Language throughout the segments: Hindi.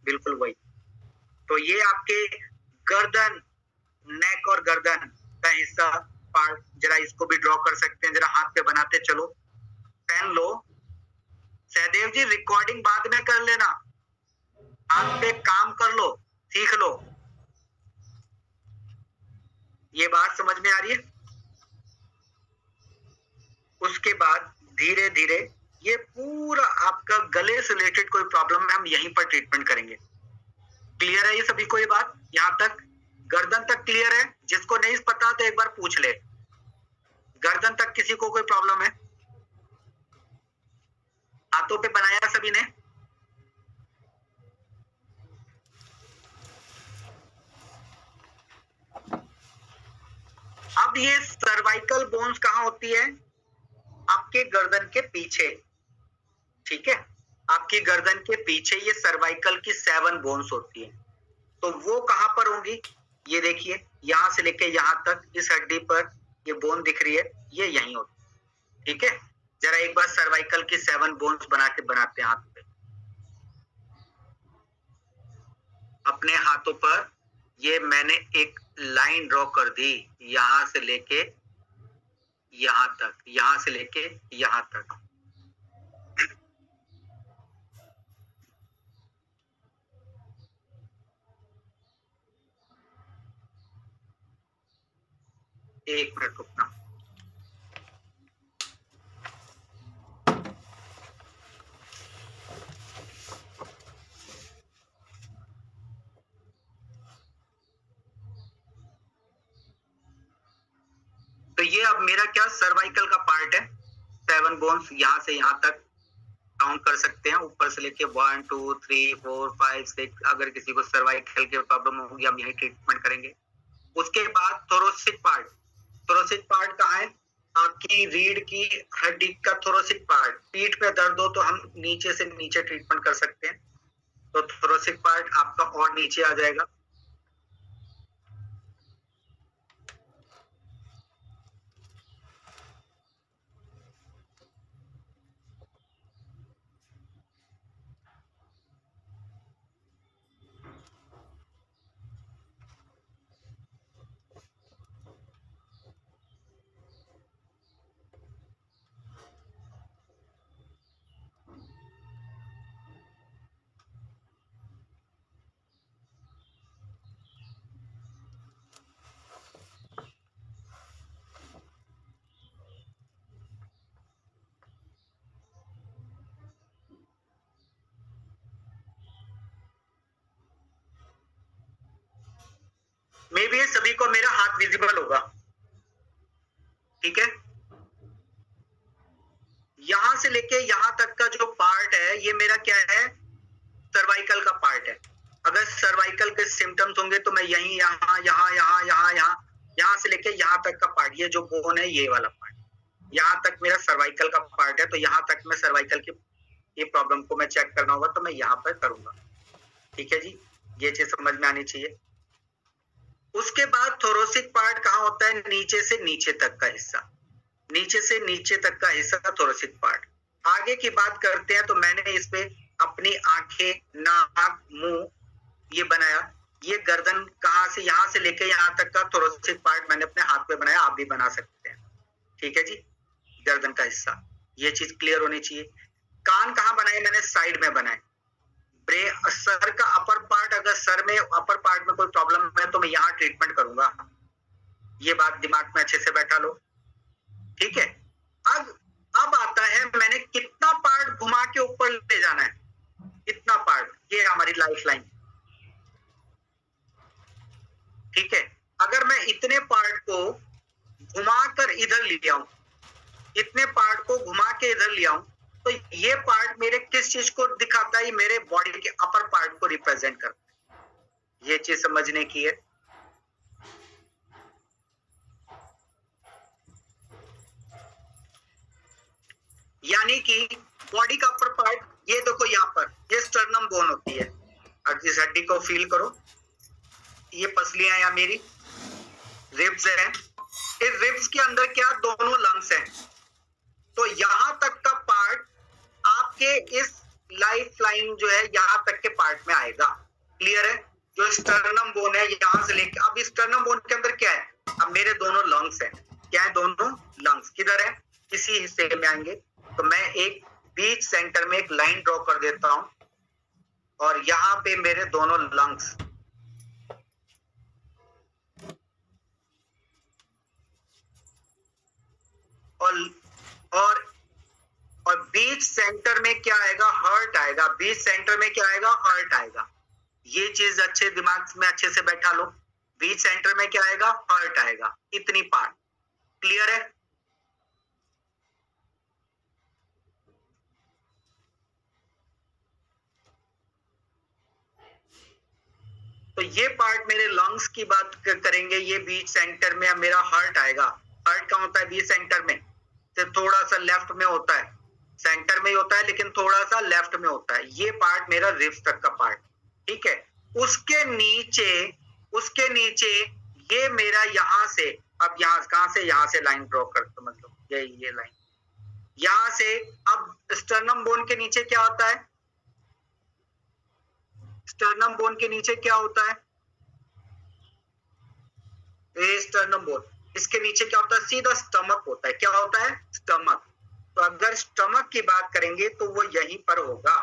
बिल्कुल वही। तो ये आपके गर्दन, नेक और गर्दन का हिस्सा पार्ट, जरा इसको भी ड्रॉ कर सकते हैं, जरा हाथ पे बनाते चलो। पेन लो। सहदेव जी रिकॉर्डिंग बाद में कर लेना, हाथ पे काम कर लो, सीख लो। ये बात समझ में आ रही है? उसके बाद धीरे धीरे ये पूरा आपका गले से रिलेटेड कोई प्रॉब्लम है, हम यहीं पर ट्रीटमेंट करेंगे। क्लियर है ये सभी को? ये बात यहां तक, गर्दन तक क्लियर है? जिसको नहीं पता तो एक बार पूछ ले। गर्दन तक किसी को कोई प्रॉब्लम है? हाथों पे बनाया सभी ने? अब ये सर्वाइकल बोन्स कहां होती है? आपके गर्दन के पीछे, ठीक है? आपकी गर्दन के पीछे ये सर्वाइकल की 7 बोन्स होती है। तो वो कहां पर होंगी? ये देखिए, यहां से लेके यहां तक इस हड्डी पर ये बोन दिख रही है, ये यहीं होती है, ठीक है? जरा एक बार सर्वाइकल की 7 बोन्स बना के बनाते हैं हाथ पे। अपने हाथों पर ये मैंने एक लाइन ड्रॉ कर दी, यहां से लेके यहां तक, यहां से लेके यहां तक। एक मिनट रुकना। तो ये अब मेरा क्या सर्वाइकल का पार्ट है, 7 बोन्स यहां से यहां तक काउंट कर सकते हैं, ऊपर से लेके 1 2 3 4 5 6। अगर किसी को सर्वाइकल की प्रॉब्लम होगी हम यही ट्रीटमेंट करेंगे। उसके बाद थोरोसिक पार्ट। थोरोसिक पार्ट कहाँ है? आपकी रीढ़ की हड्डी का थोरोसिक पार्ट। पीठ पे दर्द हो तो हम नीचे से नीचे ट्रीटमेंट कर सकते हैं, तो थोरोसिक पार्ट आपका और नीचे आ जाएगा। मे भी सभी को मेरा हाथ विजिबल होगा, ठीक है? यहां से लेके यहां तक का जो पार्ट है ये मेरा क्या है? सर्वाइकल का पार्ट है। अगर सर्वाइकल के सिम्टम्स होंगे तो मैं यहीं यहां यहां यहां यहां यहां यहां से लेके यहां तक का पार्ट, ये जो बोन है ये वाला पार्ट, यहां तक मेरा सर्वाइकल का पार्ट है। तो यहां तक मैं सर्वाइकल की ये प्रॉब्लम को मैं चेक करना होगा तो मैं यहां पर करूंगा, ठीक है जी? ये चीज समझ में आनी चाहिए। उसके बाद थोरोसिक पार्ट कहाँ होता है? नीचे से नीचे तक का हिस्सा, नीचे से नीचे तक का हिस्सा थोरोसिक पार्ट। आगे की बात करते हैं तो मैंने इस पे अपनी आंखें, नाक, मुंह ये बनाया। ये गर्दन कहाँ से, यहां से लेके यहां तक का थोरोसिक पार्ट मैंने अपने हाथ पे बनाया, आप भी बना सकते हैं, ठीक है जी? गर्दन का हिस्सा, ये चीज क्लियर होनी चाहिए। कान कहाँ बनाए? मैंने साइड में बनाए। सर का अपर पार्ट, अगर सर में अपर पार्ट में कोई प्रॉब्लम है तो मैं यहाँ ट्रीटमेंट करूंगा। ये बात दिमाग में अच्छे से बैठा लो, ठीक है? अब आता है मैंने कितना पार्ट घुमा के ऊपर ले जाना है, इतना पार्ट, ये हमारी लाइफ लाइन, ठीक है? अगर मैं इतने पार्ट को घुमाकर इधर ले आऊं, इतने पार्ट को घुमा के इधर ले आऊं, तो ये पार्ट मेरे किस चीज को दिखाता है? मेरे बॉडी के अपर पार्ट को रिप्रेजेंट करता है। ये चीज समझने की है। यानी कि बॉडी का अपर पार्ट, ये देखो यहाँ पर ये स्टर्नम बोन होती है। अब इस हड्डी को फील करो, ये पसलियां या मेरी रिब्स हैं। इस रिब्स के अंदर क्या? दोनों लंग्स हैं। तो यहां तक का पार्ट आपके इस लाइफ लाइन जो है यहां तक के पार्ट में आएगा। क्लियर है? जो स्टर्नम बोन है यहाँ से लेके, अब स्टर्नम बोन के अंदर क्या है? अब मेरे दोनों लंग्स हैं। क्या है? दोनों लंग्स किधर है? इसी हिस्से में आएंगे। तो मैं एक बीच सेंटर में एक लाइन ड्रॉ कर देता हूं और यहाँ पे मेरे दोनों लंग्स, और बीच सेंटर में क्या आएगा? हार्ट आएगा। बीच सेंटर में क्या आएगा? हार्ट आएगा। ये चीज अच्छे दिमाग में अच्छे से बैठा लो। बीच सेंटर में क्या आएगा? हार्ट आएगा। इतनी पार्ट क्लियर है? तो ये पार्ट मेरे लंग्स की बात करेंगे। ये बीच सेंटर में मेरा हार्ट आएगा। हार्ट कहाँ होता है? बीच सेंटर में, तो थोड़ा सा लेफ्ट में होता है। सेंटर में ही होता है लेकिन थोड़ा सा लेफ्ट में होता है। ये पार्ट मेरा रिब्स तक का पार्ट, ठीक है। उसके नीचे ये मेरा यहां से, अब यहां कहां से? यहां से लाइन ड्रॉ कर, समझ लो ये लाइन यहां से। अब स्टर्नम बोन के नीचे क्या होता है? स्टर्नम बोन के नीचे क्या होता है? ये स्टर्नम बोन, इसके नीचे क्या होता है? सीधा स्टमक होता है। क्या होता है? स्टमक। तो अगर स्टमक की बात करेंगे तो वो यहीं पर होगा,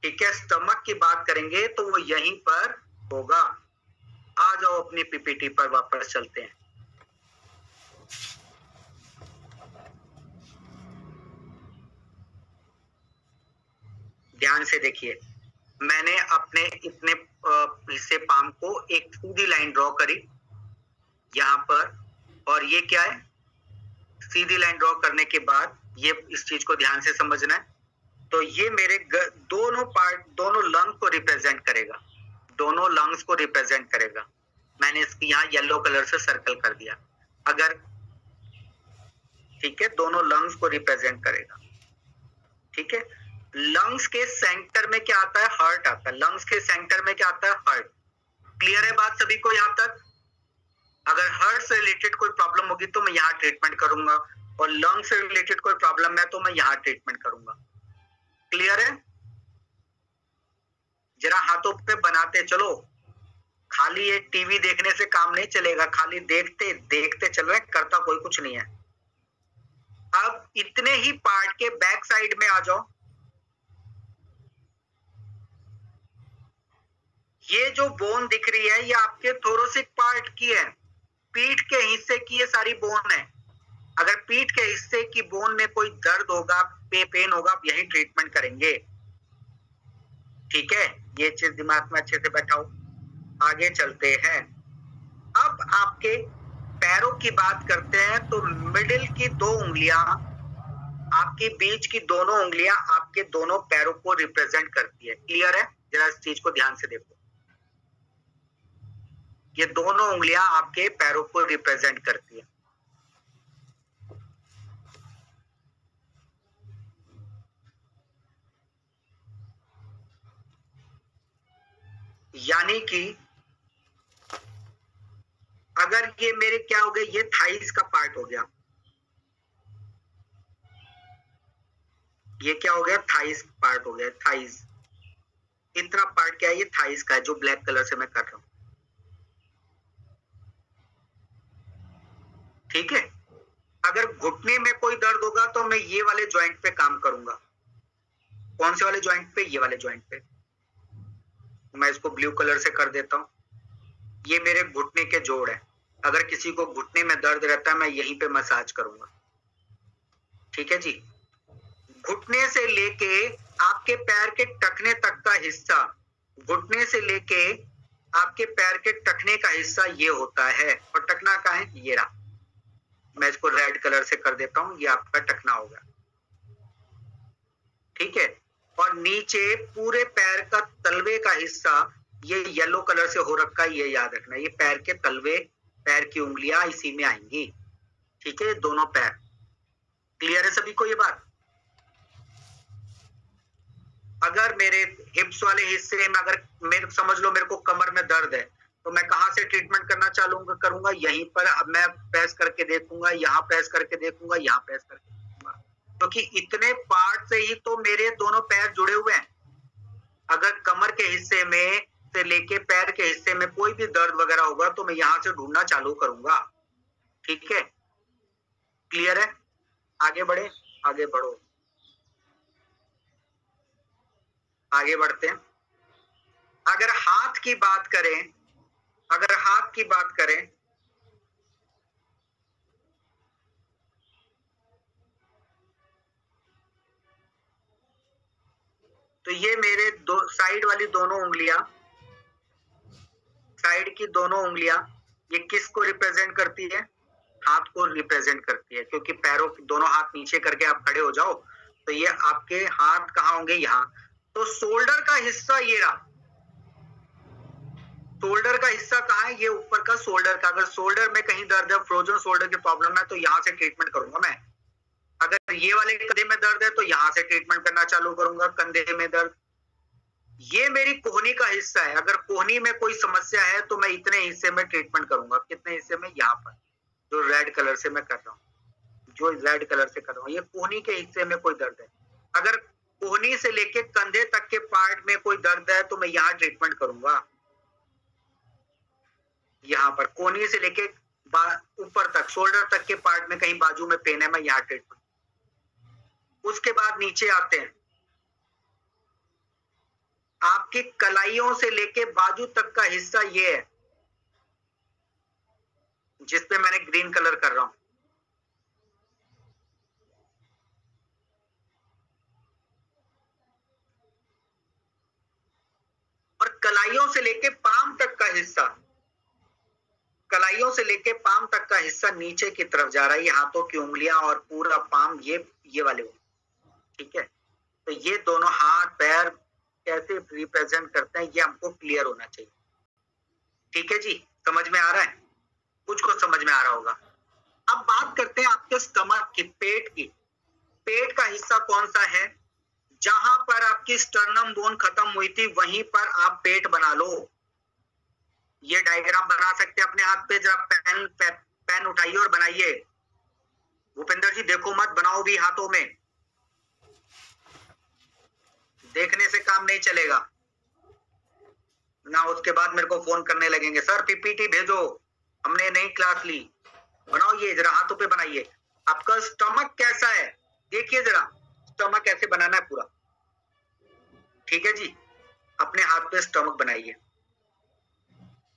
ठीक है। स्टमक की बात करेंगे तो वो यहीं पर होगा। आ जाओ अपनी पीपीटी पर वापस चलते हैं। ध्यान से देखिए, मैंने अपने इतने हिस्से पाम को एक सीधी लाइन ड्रॉ करी यहां पर, और ये क्या है? सीधी लाइन ड्रॉ करने के बाद ये इस चीज को ध्यान से समझना है। तो ये मेरे दोनों पार्ट, दोनों लंग को रिप्रेजेंट करेगा। दोनों लंग्स को रिप्रेजेंट करेगा। मैंने इसकी यहाँ येलो कलर से सर्कल कर दिया। अगर ठीक है, दोनों लंग्स को रिप्रेजेंट करेगा, ठीक है। लंग्स के सेंटर में क्या आता है? हार्ट आता है। लंग्स के सेंटर में क्या आता है? हार्ट। क्लियर है बात सभी को यहां तक? अगर हार्ट से रिलेटेड कोई प्रॉब्लम होगी तो मैं यहाँ ट्रीटमेंट करूंगा, और लंग से रिलेटेड कोई प्रॉब्लम है तो मैं यहाँ ट्रीटमेंट करूंगा। क्लियर है? जरा हाथों पे बनाते चलो। खाली एक टीवी देखने से काम नहीं चलेगा। खाली देखते देखते चल रहे, करता कोई कुछ नहीं है। अब इतने ही पार्ट के बैक साइड में आ जाओ। ये जो बोन दिख रही है ये आपके थोरोसिक पार्ट की है। पीठ के हिस्से की ये सारी बोन है। अगर पीठ के हिस्से की बोन में कोई दर्द होगा, पेन होगा, आप यही ट्रीटमेंट करेंगे, ठीक है। ये चीज दिमाग में अच्छे से बैठाओ। आगे चलते हैं। अब आपके पैरों की बात करते हैं तो मिडिल की दो उंगलियां, आपकी बीच की दोनों उंगलियां आपके दोनों पैरों को रिप्रेजेंट करती है। क्लियर है? जरा इस चीज को ध्यान से देखो। ये दोनों उंगलियां आपके पैरों को रिप्रेजेंट करती है। यानी कि अगर ये मेरे क्या हो गए? ये थाइस का पार्ट हो गया। ये क्या हो गया? थाइस पार्ट हो गया। थाइस, इतना पार्ट क्या है? ये थाइस का है, जो ब्लैक कलर से मैं कर रहा हूं, ठीक है। अगर घुटने में कोई दर्द होगा तो मैं ये वाले जॉइंट पे काम करूंगा। कौन से वाले जॉइंट पे? ये वाले जॉइंट पे। मैं इसको ब्लू कलर से कर देता हूं। ये मेरे घुटने के जोड़ है। अगर किसी को घुटने में दर्द रहता है मैं यहीं पे मसाज करूंगा, ठीक है जी। घुटने से लेके आपके पैर के टखने तक का हिस्सा, घुटने से लेके आपके पैर के टखने का हिस्सा ये होता है। और टखना का है? ये रहा। मैं इसको रेड कलर से कर देता हूं। ये आपका टखना होगा, ठीक है। और नीचे पूरे पैर का तलवे का हिस्सा ये येलो कलर से हो रखा है, ये याद रखना। ये पैर के तलवे, पैर की उंगलियां इसी में आएंगी, ठीक है। दोनों पैर। क्लियर है सभी को ये बात? अगर मेरे हिप्स वाले हिस्से में, अगर मेरे समझ लो मेरे को कमर में दर्द है, तो मैं कहां से ट्रीटमेंट करना करूंगा? यहीं पर। अब मैं प्रेस करके देखूंगा, यहाँ प्रेस करके देखूंगा, यहाँ प्रेस करके देखूंगा, क्योंकि इतने पार्ट से ही तो मेरे दोनों पैर जुड़े हुए हैं। अगर कमर के हिस्से में से लेके पैर के हिस्से में कोई भी दर्द वगैरह होगा तो मैं यहाँ से ढूंढना चालू करूंगा। ठीक है, क्लियर है? आगे बढ़े, आगे बढ़ो, आगे बढ़ते हैं। अगर हाथ की बात करें, अगर हाथ की बात करें तो ये मेरे दो साइड वाली दोनों उंगलियां, साइड की दोनों उंगलियां ये किसको रिप्रेजेंट करती है? हाथ को रिप्रेजेंट करती है, क्योंकि पैरों दोनों हाथ नीचे करके आप खड़े हो जाओ तो ये आपके हाथ कहाँ होंगे? यहाँ। तो शोल्डर का हिस्सा ये रहा, शोल्डर का हिस्सा कहाँ है? ये ऊपर का शोल्डर का। अगर शोल्डर में कहीं दर्द है, फ्रोजन शोल्डर की प्रॉब्लम है, तो यहाँ से ट्रीटमेंट करूंगा मैं। अगर ये वाले कंधे में दर्द है तो यहाँ से ट्रीटमेंट करना चालू करूंगा। कंधे में दर्द, ये मेरी कोहनी का हिस्सा है। अगर कोहनी में कोई समस्या है तो मैं इतने हिस्से में ट्रीटमेंट करूंगा। कितने हिस्से में? यहाँ पर, जो रेड कलर से मैं कर रहा हूँ, जो रेड कलर से कर रहा हूँ, ये कोहनी के हिस्से में कोई दर्द है। अगर कोहनी से लेके कंधे तक के पार्ट में कोई दर्द है तो मैं यहाँ ट्रीटमेंट करूंगा। यहाँ पर कोहनी से लेके ऊपर तक, शोल्डर तक के पार्ट में कहीं बाजू में पेन है, मैं यहाँ ट्रीटमेंट। उसके बाद नीचे आते हैं, आपकी कलाइयों से लेके बाजू तक का हिस्सा ये है जिसपे मैंने ग्रीन कलर कर रहा हूं। और कलाइयों से लेके पाम तक का हिस्सा, कलाइयों से लेके पाम तक का हिस्सा नीचे की तरफ जा रहा है। ये हाथों की उंगलियां और पूरा पाम, ये वाले। ठीक है, तो ये दोनों हाथ पैर कैसे रिप्रेजेंट करते हैं ये हमको क्लियर होना चाहिए। ठीक है जी, समझ में आ रहा है? कुछ को समझ में आ रहा होगा। अब बात करते हैं आपके स्टमक की, पेट की। पेट का हिस्सा कौन सा है? जहां पर आपकी स्टर्नम बोन खत्म हुई थी वहीं पर आप पेट बना लो। ये डायग्राम बना सकते हैं अपने हाथ पे। जरा पेन उठाइए और बनाइए। भूपेंद्र जी देखो मत, बनाओ भी हाथों में, देखने से काम नहीं चलेगा ना। उसके बाद मेरे को फोन करने लगेंगे, सर पीपीटी भेजो, हमने नई क्लास ली। बनाओ, ये जरा हाथों पे बनाइए। आपका स्टमक कैसा है देखिए जरा, स्टमक कैसे बनाना है पूरा। ठीक है जी, अपने हाथ पे स्टमक बनाइए।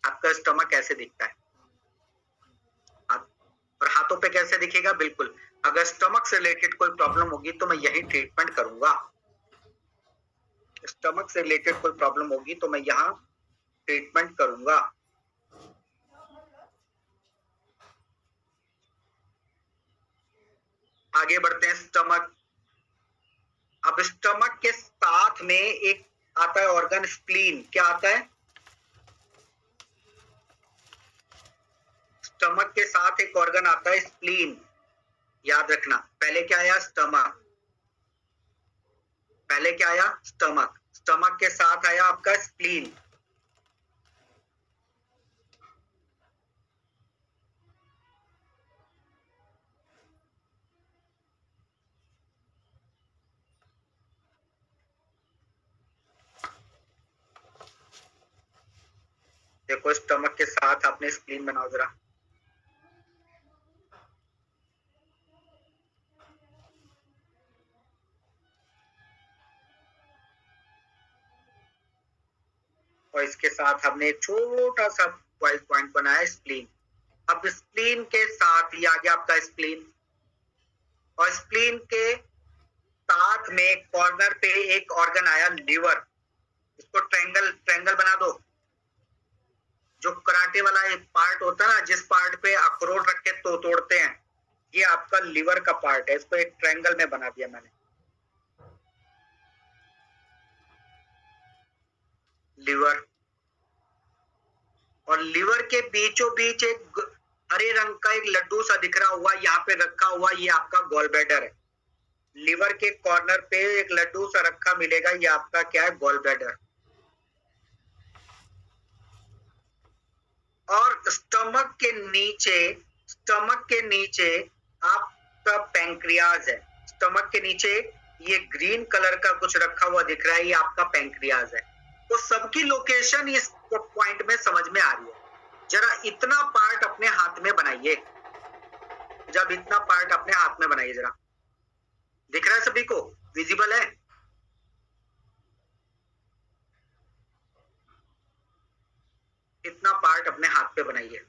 आपका स्टमक कैसे दिखता है और हाथों पे कैसे दिखेगा? बिल्कुल, अगर स्टमक से रिलेटेड कोई प्रॉब्लम होगी तो मैं यही ट्रीटमेंट करूंगा। स्टमक से रिलेटेड कोई प्रॉब्लम होगी तो मैं यहाँ ट्रीटमेंट करूंगा। आगे बढ़ते हैं। स्टमक, अब स्टमक के साथ में एक आता है ऑर्गन, स्प्लीन। क्या आता है? स्टमक के साथ एक ऑर्गन आता है, स्प्लीन। याद रखना, पहले क्या आया? स्टमक। पहले क्या आया? स्टमक। स्टमक के साथ आया आपका स्प्लीन। देखो, स्टमक के साथ आपने स्प्लीन बनाओ जरा। और इसके साथ हमने एक छोटा सा पॉइंट बनाया, स्प्लीन। अब स्प्लीन के साथ ये आ गया आपका स्प्लीन, और स्प्लीन के साथ में कॉर्नर पे एक ऑर्गन आया, लिवर। इसको ट्रायंगल बना दो। जो कराटे वाला एक पार्ट होता है ना, जिस पार्ट पे अखरोट रख के तोड़ते हैं, ये आपका लिवर का पार्ट है। इसको एक ट्रायंगल में बना दिया मैंने। लिवर, और लिवर के बीचों बीच एक हरे रंग का एक लड्डू सा दिख रहा हुआ यहाँ पे रखा हुआ, ये आपका गॉल ब्लैडर है। लिवर के कॉर्नर पे एक लड्डू सा रखा मिलेगा, ये आपका क्या है? Gall bladder. और स्टमक के नीचे आपका पैंक्रियाज है। स्टमक के नीचे ये ग्रीन कलर का कुछ रखा हुआ दिख रहा है, ये आपका पैंक्रियाज है। तो सबकी लोकेशन इस पॉइंट में समझ में आ रही है। जरा इतना पार्ट अपने हाथ में बनाइए, जब इतना पार्ट अपने हाथ में बनाइए, जरा दिख रहा है सभी को, विजिबल है? इतना पार्ट अपने हाथ पे बनाइए।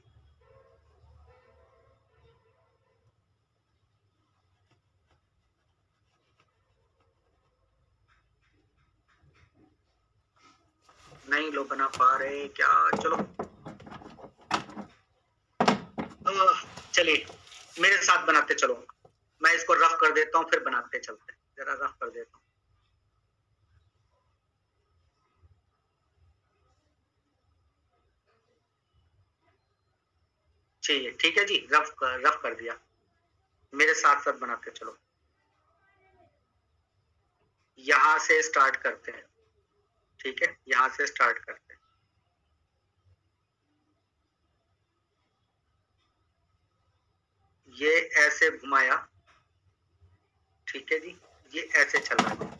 नहीं लोग बना पा रहे क्या? चलो चलिए मेरे साथ बनाते चलो। मैं इसको रफ कर देता हूँ, फिर बनाते चलते। जरा रफ कर देता हूँ। चाहिए, ठीक है जी, रफ कर दिया। मेरे साथ साथ बनाते चलो। यहां से स्टार्ट करते हैं, ठीक है? यहां से स्टार्ट करते हैं। ये ऐसे घुमाया, ठीक है जी, ये ऐसे चल रहा है।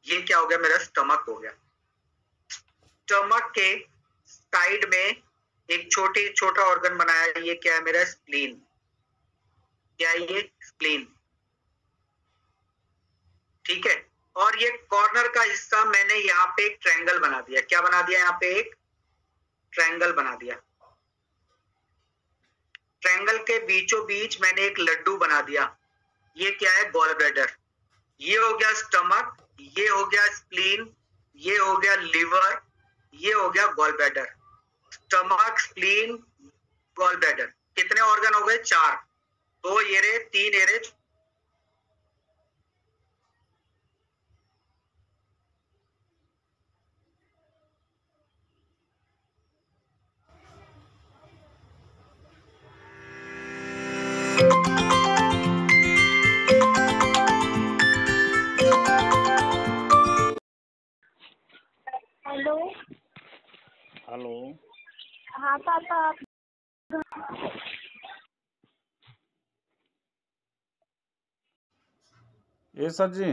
ये क्या हो गया? मेरा स्टमक हो गया। स्टमक के साइड में एक छोटा ऑर्गन बनाया, ये क्या है? मेरा स्प्लीन। क्या है ये? स्प्लीन, ठीक है। और ये कॉर्नर का हिस्सा मैंने यहाँ पे एक ट्रायंगल बना दिया। क्या बना दिया? यहाँ पे एक ट्रायंगल बना दिया। ट्रायंगल के बीचों बीच मैंने एक लड्डू बना दिया। ये क्या है? Gall bladder. ये हो गया स्टमक, ये हो गया स्प्लीन, ये हो गया लिवर, ये हो गया gall bladder. Stomach, spleen, gall bladder, कितने ऑर्गन हो गए? 4। 2 ये रहे, 3 ये रहे। हेलो। हेलो। हाँ पापा आप ये सर जी